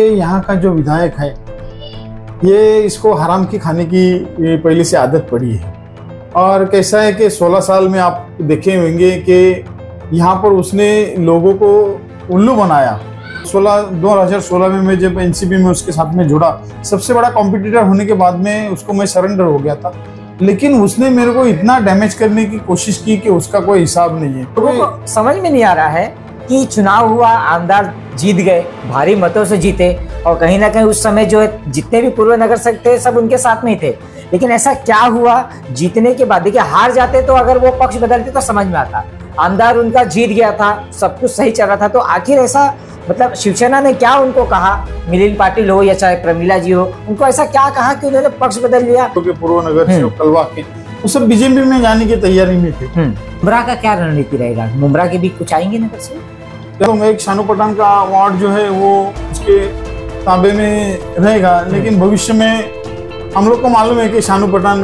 यहाँ का जो विधायक है ये इसको हराम की खाने की पहले से आदत पड़ी है। और कैसा है कि 16 साल में आप देखे होंगे कि यहाँ पर उसने लोगों को उल्लू बनाया। 2016 में मैं जब एनसीपी में उसके साथ में जुड़ा, सबसे बड़ा कॉम्पिटिटर होने के बाद में उसको मैं सरेंडर हो गया था, लेकिन उसने मेरे को इतना डैमेज करने की कोशिश की कि उसका कोई हिसाब नहीं है। तो समझ में नहीं आ रहा है कि चुनाव हुआ, आमदार जीत गए, भारी मतों से जीते, और कहीं ना कहीं उस समय जो है जितने भी पूर्व नगर सेवक थे सब उनके साथ में ही थे। लेकिन ऐसा क्या हुआ जीतने के बाद? देखिए, हार जाते तो अगर वो पक्ष बदलते तो समझ में आता, आमदार उनका जीत गया था, सब कुछ सही चल रहा था, तो आखिर ऐसा मतलब शिवसेना ने क्या उनको कहा, मिलिंद पाटिल हो या चाहे प्रमिला जी हो, उनको ऐसा क्या कहा कि उन्होंने पक्ष बदल लिया? क्योंकि पूर्व नगर सेवक कलवा के वो सब बीजेपी में जाने की तैयारी में थे। मुमरा का क्या रणनीति रहेगा? मुमरा के भी कुछ आएंगे नगर से? तो एक शानू पठान का वार्ड जो है वो उसके ताबे में रहेगा, लेकिन भविष्य में हम लोग को मालूम है कि शानू पठान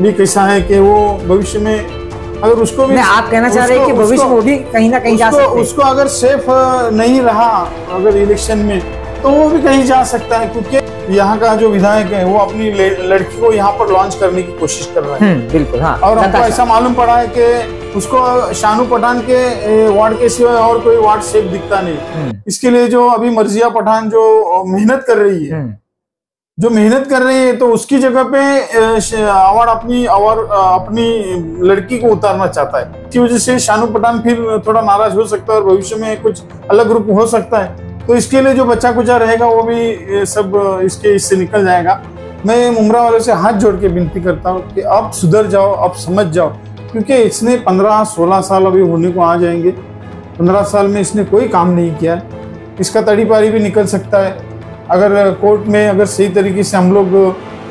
भी कैसा है कि वो भविष्य में अगर उसको भी आप कहना चाह रहे हैं कि भविष्य में वो भी कहीं ना कहीं जा सकते हैं। उसको अगर सेफ नहीं रहा अगर इलेक्शन में, तो वो भी कहीं जा सकता है, क्योंकि यहाँ का जो विधायक है वो अपनी लड़की को यहाँ पर लॉन्च करने की कोशिश कर रहा है। बिल्कुल, हाँ। और हमको ऐसा मालूम पड़ा है कि उसको शानू पठान के वार्ड के सिवाय और कोई वार्ड सेफ दिखता नहीं। इसके लिए जो अभी मर्जिया पठान जो मेहनत कर रही है, तो उसकी जगह पे अवार्ड अपनी लड़की को उतारना चाहता है। इसकी वजह से शानू पठान फिर थोड़ा नाराज हो सकता है और भविष्य में कुछ अलग रूप हो सकता है। तो इसके लिए जो बच्चा कुचा रहेगा वो भी सब इससे निकल जाएगा। मैं मुमरा वालों से हाथ जोड़ के विनती करता हूँ कि अब सुधर जाओ, अब समझ जाओ, क्योंकि इसने 15-16 साल अभी होने को आ जाएंगे। 15 साल में इसने कोई काम नहीं किया। इसका तड़ी पारी भी निकल सकता है अगर कोर्ट में अगर सही तरीके से हम लोग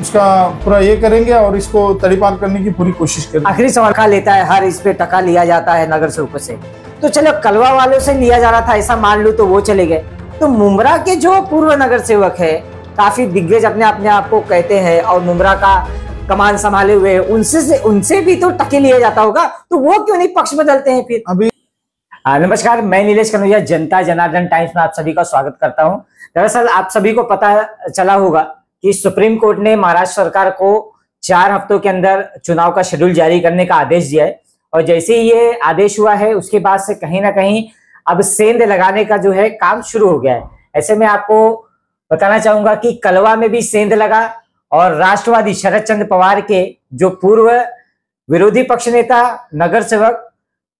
उसका पूरा ये करेंगे और इसको तड़ी पार करने की पूरी कोशिश करेंगे। आखिरी सवाल का लेता है, हर इस पे टका लिया जाता है नगर सेवकों से, तो चलो कलवा वालों से लिया जा रहा था ऐसा मान लूं तो वो चले गए, तो मुमरा के जो पूर्व नगर सेवक है, काफी दिग्गज अपने आप को कहते हैं और मुमरा का कमान संभाले हुए, उनसे भी तो टके लिया जाता होगा, तो वो क्यों नहीं पक्ष बदलते हैं फिर? अभी नमस्कार, मैं नीलेश कनौजिया, जनता जनार्दन टाइम्स में आप सभी का स्वागत करता हूं। दरअसल आप सभी को पता चला होगा कि सुप्रीम कोर्ट ने महाराष्ट्र सरकार को 4 हफ्तों के अंदर चुनाव का शेड्यूल जारी करने का आदेश दिया है, और जैसे ही ये आदेश हुआ है उसके बाद से कहीं ना कहीं अब सेंध लगाने का जो है काम शुरू हो गया है। ऐसे में आपको बताना चाहूंगा कि कलवा में भी सेंध लगा, और राष्ट्रवादी शरद चंद्र पवार के जो पूर्व विरोधी पक्ष नेता, नगर सेवक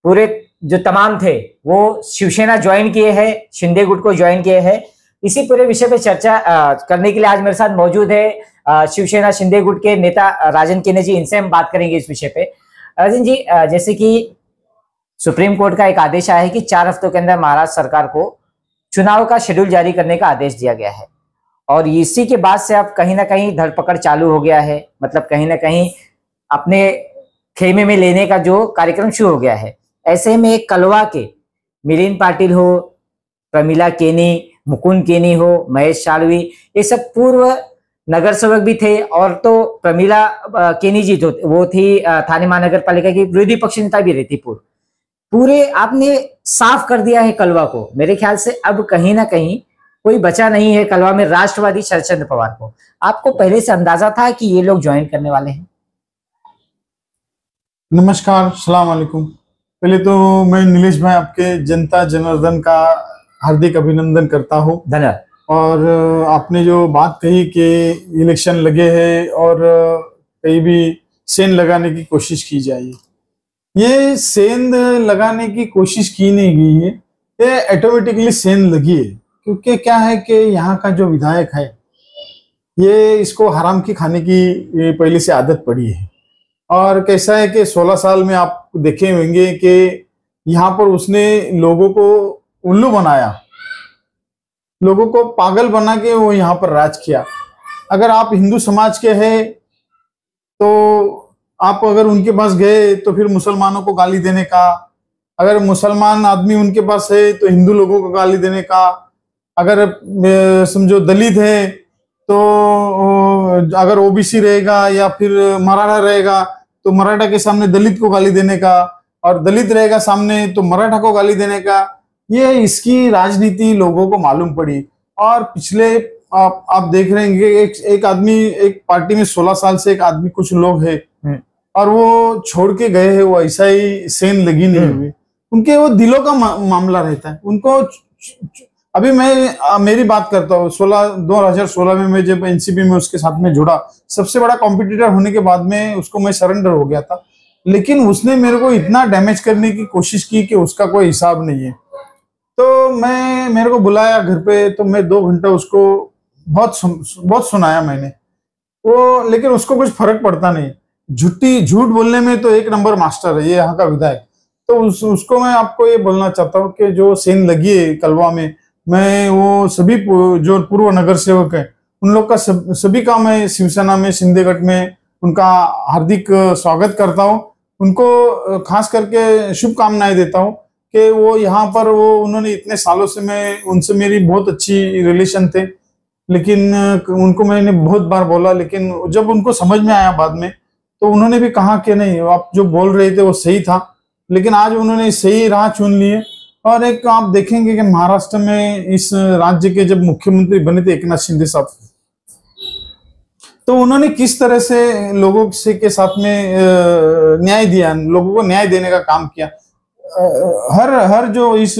पूरे जो तमाम थे, वो शिवसेना ज्वाइन किए हैं, शिंदे गुट को ज्वाइन किए हैं। इसी पूरे विषय पे चर्चा करने के लिए आज मेरे साथ मौजूद है शिवसेना शिंदे गुट के नेता राजन केने जी। इनसे हम बात करेंगे इस विषय पे। राजन जी, जैसे कि सुप्रीम कोर्ट का एक आदेश आया है कि 4 हफ्तों के अंदर महाराष्ट्र सरकार को चुनाव का शेड्यूल जारी करने का आदेश दिया गया है, और इसी के बाद से अब कहीं ना कहीं धरपकड़ चालू हो गया है, मतलब कहीं ना कहीं अपने खेमे में लेने का जो कार्यक्रम शुरू हो गया है। ऐसे में कलवा के मिलिंद पाटिल हो, प्रमिला केनी, मुकुंद केनी हो, महेश शालवी, ये सब पूर्व नगर सेवक भी थे, और तो प्रमिला केनी जी जो वो थी थाने महानगर पालिका की विरोधी पक्ष नेता भी रही थी। पूरे आपने साफ कर दिया है कलवा को। मेरे ख्याल से अब कहीं ना कहीं कोई बचा नहीं है कलवा में राष्ट्रवादी शरद चंद्र पवार को। आपको पहले से अंदाजा था कि ये लोग ज्वाइन करने वाले हैं? नमस्कार, सलाम वालेकुम। पहले तो मैं नीलेश भाई आपके जनता जनार्दन का हार्दिक अभिनंदन करता हूँ। धन्यवाद। और आपने जो बात कही कि इलेक्शन लगे हैं और कहीं भी सेंध लगाने की कोशिश की जाए, ये सेंध लगाने की कोशिश की नहीं गई है, ये ऑटोमेटिकली सेंध लगी है। क्योंकि क्या है कि यहाँ का जो विधायक है ये इसको हराम की खाने की पहले से आदत पड़ी है। और कैसा है कि 16 साल में आप देखे होंगे कि यहाँ पर उसने लोगों को उल्लू बनाया, लोगों को पागल बना के वो यहाँ पर राज किया। अगर आप हिंदू समाज के हैं तो आप अगर उनके पास गए तो फिर मुसलमानों को गाली देने का, अगर मुसलमान आदमी उनके पास है तो हिंदू लोगों को गाली देने का, अगर समझो दलित है तो अगर ओबीसी रहेगा या फिर मराठा रहेगा तो मराठा के सामने दलित को गाली देने का, और दलित रहेगा सामने तो मराठा को गाली देने का। ये इसकी राजनीति लोगों को मालूम पड़ी और पिछले आप देख रहे हैं कि एक आदमी, एक पार्टी में 16 साल से एक आदमी, कुछ लोग हैं और वो छोड़ के गए हैं, वो ऐसा ही सेंध लगी नहीं हुई उनके, वो दिलों का मामला रहता है उनको। अभी मैं मेरी बात करता हूँ, 2016 में मैं जब एनसीपी में उसके साथ में जुड़ा, सबसे बड़ा कॉम्पिटिटर होने के बाद में उसको मैं सरेंडर हो गया था, लेकिन उसने मेरे को इतना डैमेज करने की कोशिश की कि उसका कोई हिसाब नहीं है। तो मेरे को बुलाया घर पे, तो मैं 2 घंटा उसको बहुत सुनाया मैंने वो, लेकिन उसको कुछ फर्क पड़ता नहीं। झूठ बोलने में तो एक नंबर मास्टर है ये यहाँ का विधायक। तो उसको मैं आपको ये बोलना चाहता हूँ कि जो सेंध लगी है कलवा में, मैं वो सभी जो पूर्व नगर सेवक है उन लोग का सभी का मैं शिवसेना में, सिंधेगढ़ में उनका हार्दिक स्वागत करता हूँ। उनको खास करके शुभकामनाएं देता हूँ कि वो यहाँ पर उन्होंने इतने सालों से, मैं उनसे मेरी बहुत अच्छी रिलेशन थे, लेकिन उनको मैंने बहुत बार बोला, लेकिन जब उनको समझ में आया बाद में तो उन्होंने भी कहा कि नहीं, आप जो बोल रहे थे वो सही था। लेकिन आज उन्होंने सही राह चुन ली है। और एक आप देखेंगे कि महाराष्ट्र में इस राज्य के जब मुख्यमंत्री बने थे एकनाथ शिंदे साहब, तो उन्होंने किस तरह से लोगों से के साथ में न्याय दिया, लोगों को न्याय देने का काम किया। हर जो इस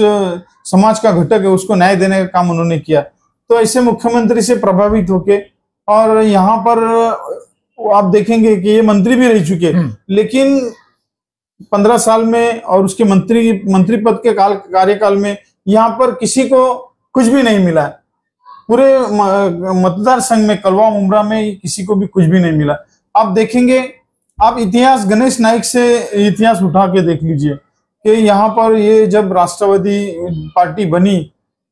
समाज का घटक है उसको न्याय देने का काम उन्होंने किया। तो ऐसे मुख्यमंत्री से प्रभावित होके, और यहाँ पर आप देखेंगे कि ये मंत्री भी रह चुके, लेकिन 15 साल में और उसके मंत्री पद के कार्यकाल में यहाँ पर किसी को कुछ भी नहीं मिला है। पूरे मतदार संघ में, कलवा मुमरा में किसी को भी कुछ भी नहीं मिला। आप देखेंगे, आप इतिहास गणेश नाइक से इतिहास उठा के देख लीजिए कि यहाँ पर ये जब राष्ट्रवादी पार्टी बनी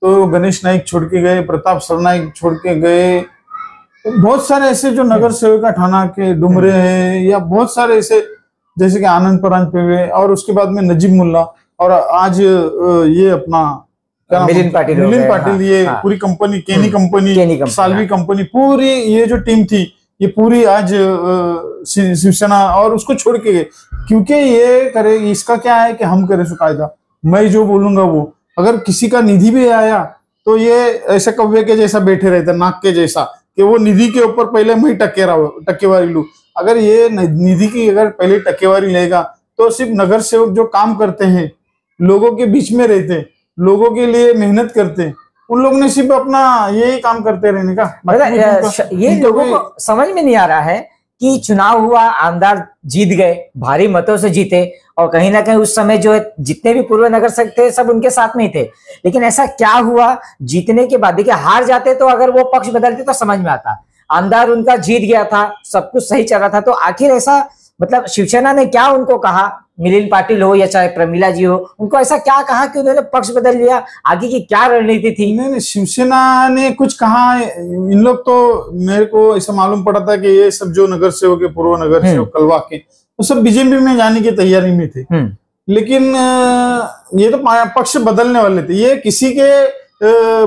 तो गणेश नाइक छोड़ के गए, प्रताप सरनाइक छोड़ के गए, बहुत सारे ऐसे जो नगर सेवक ठाणा के डुमरे हैं, या बहुत सारे ऐसे जैसे कि आनंद परांज पेवे, और उसके बाद में नजीब मुल्ला, और आज ये अपना मिलिंद पाटिल, ये पूरी कंपनी, केनी कंपनी, सालवी कंपनी, पूरी ये जो टीम थी ये पूरी आज शिवसेना, और उसको छोड़ के गए। क्योंकि ये करे, इसका क्या है कि हम करे सो कायदा, मैं जो बोलूंगा वो, अगर किसी का निधि भी आया तो ये ऐसा कव्वे के जैसा बैठे रहते, नाक के जैसा, कि वो निधि के ऊपर पहले मैं टक्केवारी लूं। अगर ये निधि की अगर पहले टक्केवारी लेगा तो सिर्फ नगर सेवक जो काम करते हैं, लोगों के बीच में रहते हैं, लोगों के लिए मेहनत करते हैं, उन लोगों ने सिर्फ अपना यही काम करते रहने का। मतलब ये लोगों को समझ में नहीं आ रहा है कि चुनाव हुआ, आमदार जीत गए, भारी मतों से जीते, और कहीं ना कहीं उस समय जो है जितने भी पूर्व नगर सेवक थे सब उनके साथ में ही थे। लेकिन ऐसा क्या हुआ जीतने के बाद? देखिए, हार जाते तो अगर वो पक्ष बदलते तो समझ में आता, आमदार उनका जीत गया था, सब कुछ सही चल रहा था, तो आखिर ऐसा मतलब शिवसेना ने क्या उनको कहा, मिलिंद पाटिल हो या चाहे प्रमिला जी हो, उनको ऐसा क्या कहा कि उन्होंने पक्ष बदल लिया? आगे की क्या रणनीति थी? नहीं, शिवसेना ने कुछ कहा, इन लोग तो, मेरे को ऐसा मालूम पड़ा था कि ये सब जो नगर सेवक है, पूर्व नगर सेवक कलवा के, वो सब बीजेपी में जाने की तैयारी में थे। लेकिन ये तो पक्ष बदलने वाले थे। ये किसी के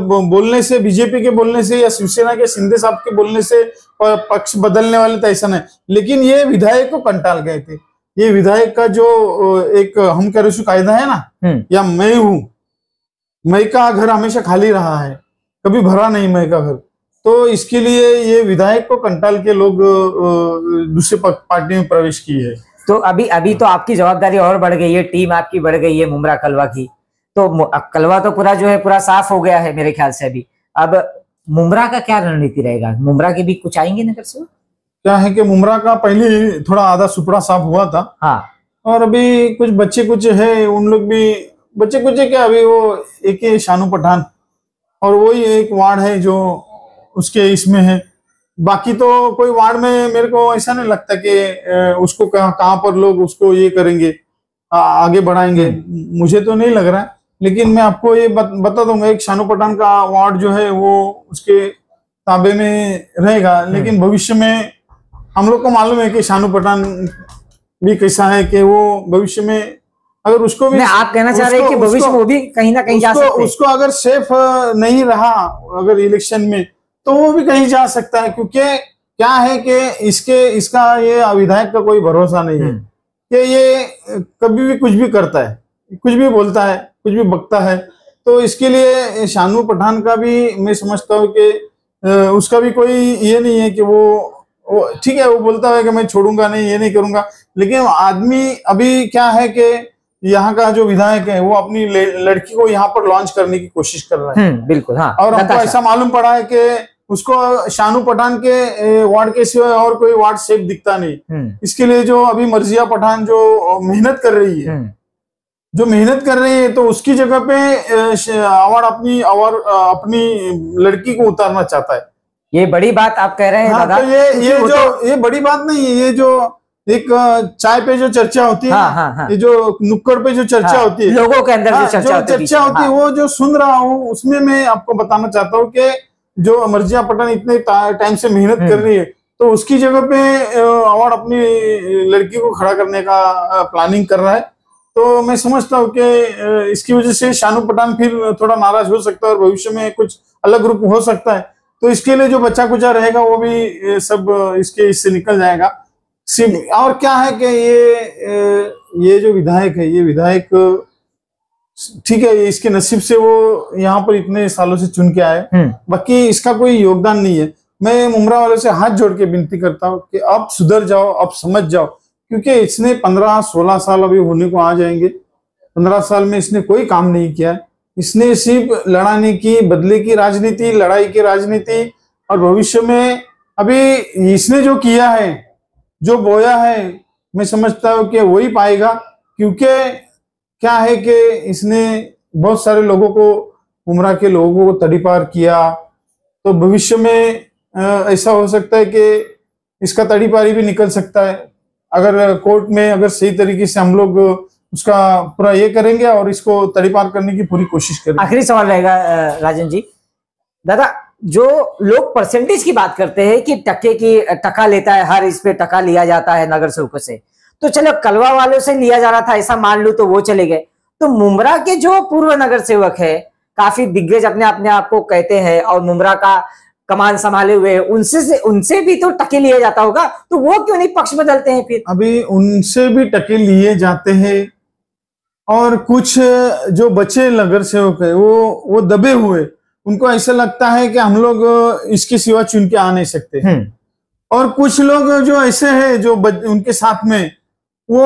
बोलने से, बीजेपी के बोलने से या शिवसेना के शिंदे साहब के बोलने से पक्ष बदलने वाले थे, ऐसा नहीं। लेकिन ये विधायक को कंटाल गए थे। ये विधायक का जो एक हम करेशु कायदा है ना, या मैं हूं, मैं का घर हमेशा खाली रहा है, कभी भरा नहीं मैं का घर, तो इसके लिए ये विधायक को कंटाल के लोग दूसरे पार्टी में प्रवेश किए है। तो अभी तो आपकी जवाबदारी और बढ़ गई है, टीम आपकी बढ़ गई है मुमरा कलवा की, तो कलवा तो पूरा जो है पूरा साफ हो गया है मेरे ख्याल से। अभी अब मुमरा का क्या रणनीति रहेगा? मुमरा के भी कुछ आएंगे नगर से? क्या है कि मुमरा का पहले थोड़ा आधा सुपड़ा साफ हुआ था, हाँ, और अभी कुछ बच्चे कुछ है, उन लोग भी बच्चे कुछ है क्या, अभी वो एक ही शानू पठान, और वही एक वार्ड है जो उसके इसमें है। बाकी तो कोई वार्ड में मेरे को ऐसा नहीं लगता कि उसको कहाँ पर लोग उसको ये करेंगे, आगे बढ़ाएंगे, मुझे तो नहीं लग रहा है। लेकिन मैं आपको ये बता दूंगा, एक शानू पठान का वार्ड जो है वो उसके ताबे में रहेगा, लेकिन भविष्य में हम लोग को मालूम है कि शानू पठान भी कैसा है कि वो भविष्य में अगर उसको भी, आप कहना चाह रहे हैं कि भविष्य में वो भी कहीं ना कहीं जा सकते हैं। उसको अगर सेफ नहीं रहा अगर इलेक्शन में, तो वो भी कहीं जा सकता है। क्योंकि क्या है कि इसका ये विधायक का कोई भरोसा नहीं है कि ये कभी भी कुछ भी करता है, कुछ भी बोलता है, कुछ भी बकता है। तो इसके लिए शानू पठान का भी मैं समझता हूँ कि उसका भी कोई ये नहीं है कि वो ठीक है, वो बोलता है कि मैं छोड़ूंगा नहीं, ये नहीं करूंगा, लेकिन आदमी अभी क्या है कि यहाँ का जो विधायक है वो अपनी लड़की को यहाँ पर लॉन्च करने की कोशिश कर रहा है। बिल्कुल, हाँ। और हमको ऐसा मालूम पड़ा है कि उसको शानू पठान के वार्ड के सिवाय और कोई वार्ड सेफ दिखता नहीं। इसके लिए जो अभी मर्जिया पठान जो मेहनत कर रही है, तो उसकी जगह पे अवार्ड अपनी लड़की को उतारना चाहता है। ये बड़ी बात आप कह रहे हैं। हाँ, तो ये बड़ी बात नहीं है। ये जो एक चाय पे जो चर्चा होती है, हाँ। ये जो नुक्कड़ पे जो चर्चा होती है, लोगों के अंदर जो चर्चा होती है, वो जो सुन रहा हूँ उसमें मैं आपको बताना चाहता हूँ कि जो मर्जिया पठान इतने टाइम से मेहनत कर रही है, तो उसकी जगह पे अवार्ड अपनी लड़की को खड़ा करने का प्लानिंग कर रहा है। तो मैं समझता हूँ कि इसकी वजह से शानू पठान फिर थोड़ा नाराज हो सकता है और भविष्य में कुछ अलग रूप हो सकता है। तो इसके लिए जो बच्चा कुचा रहेगा वो भी सब इससे निकल जाएगा। और क्या है कि ये जो विधायक है, ये विधायक ठीक है, इसके नसीब से वो यहाँ पर इतने सालों से चुन के आए, बाकी इसका कोई योगदान नहीं है। मैं मुमरा वाले से हाथ जोड़ के विनती करता हूँ कि अब सुधर जाओ, अब समझ जाओ, क्योंकि इसने 15-16 साल अभी होने को आ जाएंगे। 15 साल में इसने कोई काम नहीं किया। इसने सिर्फ लड़ाने की, बदले की राजनीति, लड़ाई की राजनीति, और भविष्य में अभी इसने जो किया है, जो बोया है, मैं समझता हूँ कि वही पाएगा। क्योंकि क्या है कि इसने बहुत सारे लोगों को, उमरा के लोगों को तड़ीपार किया, तो भविष्य में ऐसा हो सकता है कि इसका तड़ीपारी भी निकल सकता है अगर कोर्ट में अगर सही तरीके से हम लोग उसका पूरा ये करेंगे और इसको तड़ीपार करने की पूरी कोशिश करेंगे। आखिरी सवाल रहेगा राजन जी। दादा, जो लोग परसेंटेज की बात करते हैं कि टका लेता है, हर इस पे टका लिया जाता है नगर सेवकों से, तो चलो कलवा वालों से लिया जा रहा था ऐसा मान लूं तो वो चले गए, तो मुमरा के जो पूर्व नगर सेवक है, काफी दिग्गज अपने आप को कहते हैं और मुमरा का कमान संभाले हुए, उनसे भी तो टके लिए जाता होगा, तो वो क्यों नहीं पक्ष बदलते हैं फिर? अभी उनसे भी टके लिए जाते हैं, और कुछ जो बचे नगर सेवक है वो दबे हुए, उनको ऐसा लगता है कि हम लोग इसके सिवा चुन के आ नहीं सकते। और कुछ लोग जो ऐसे हैं जो उनके साथ में, वो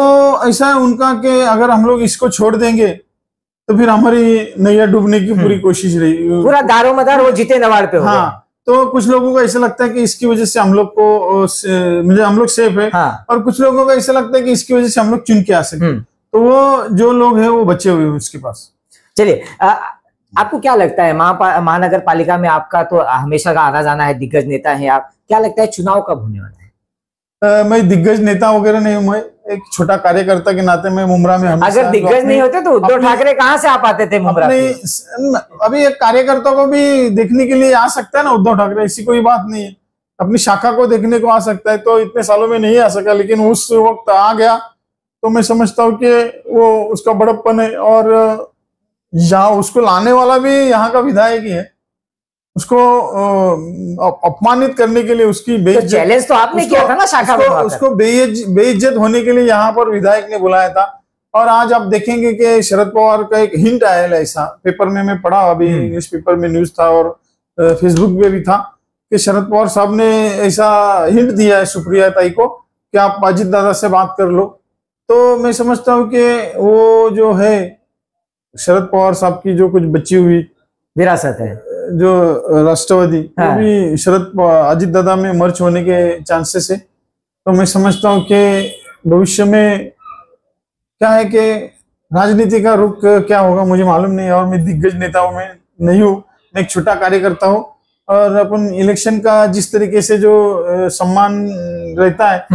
ऐसा है उनका कि अगर हम लोग इसको छोड़ देंगे तो फिर हमारी नैया डूबने की पूरी कोशिश रही, पूरा दारोमदार वो जीते नवाड़ पे हो गए। हाँ, तो कुछ लोगों को ऐसा लगता है कि इसकी वजह से हम लोग सेफ है। हाँ। और कुछ लोगों को ऐसा लगता है कि इसकी वजह से हम लोग चुन के आ सकते। तो वो जो लोग हैं वो बचे हुए हैं उसके पास। चलिए, आपको क्या लगता है, महानगर पालिका में आपका तो हमेशा का आना जाना है, दिग्गज नेता है आप, क्या लगता है चुनाव कब होने वाला है? मैं दिग्गज नेता वगैरह नहीं हूँ, मैं एक छोटा कार्यकर्ता के नाते मैं मुमरा में अगर दिग्गज नहीं होते तो उद्धव ठाकरे कहाँ से आ पाते थे मुमरा? अभी एक कार्यकर्ता को भी देखने के लिए आ सकता है ना उद्धव ठाकरे, ऐसी कोई बात नहीं है। अपनी शाखा को देखने को आ सकता है, तो इतने सालों में नहीं आ सका, लेकिन उस वक्त आ गया, तो मैं समझता हूँ कि वो उसका बड़प्पन है। और यहाँ उसको लाने वाला भी यहाँ का विधायक ही है, उसको अपमानित करने के लिए, उसकी चैलेंज तो आपने किया था ना शाखा में, उसको बेइज्जत होने के लिए यहाँ पर विधायक ने बुलाया था। और आज आप देखेंगे कि शरद पवार का एक हिंट आया है, ऐसा पेपर में मैं पढ़ा, अभी इंग्लिश पेपर में न्यूज था और फेसबुक पे भी था, कि शरद पवार साहब ने ऐसा हिंट दिया है सुप्रिया ताई को कि आप अजित दादा से बात कर लो। तो मैं समझता हूँ कि वो जो है शरद पवार साहब की जो कुछ बची हुई विरासत है, जो राष्ट्रवादी, वो भी अजित दादा में मर्ज होने के चांसेस है। तो मैं समझता हूँ कि भविष्य में क्या है कि राजनीति का रुख क्या होगा मुझे मालूम नहीं है, और मैं दिग्गज नेताओं में नहीं हूँ, मैं एक छोटा कार्यकर्ता हूँ। और अपन इलेक्शन का जिस तरीके से जो सम्मान रहता है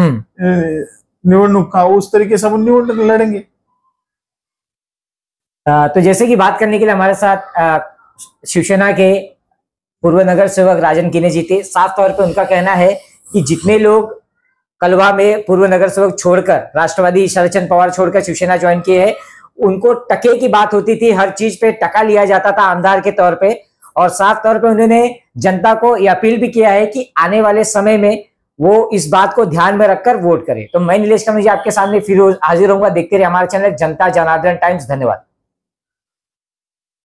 निवडणूक का, उस तरीके से अपन लड़ेंगे। तो जैसे कि बात करने के लिए हमारे साथ शिवसेना के पूर्व नगर सेवक राजन कीने जी थे। साफ तौर पे उनका कहना है कि जितने लोग कलवा में पूर्व नगर सेवक छोड़कर, राष्ट्रवादी शरद चंद्र पवार छोड़कर शिवसेना ज्वाइन किए हैं, उनको टके की बात होती थी, हर चीज पे टका लिया जाता था आमदार के तौर पे। और साफ तौर पे उन्होंने जनता को यह अपील भी किया है कि आने वाले समय में वो इस बात को ध्यान में रखकर वोट करें। तो मैं नीलेश कनौजिया आपके सामने फिर हाजिर होऊंगा। देखते रहिए हमारा चैनल जनता जनार्दन टाइम्स। धन्यवाद।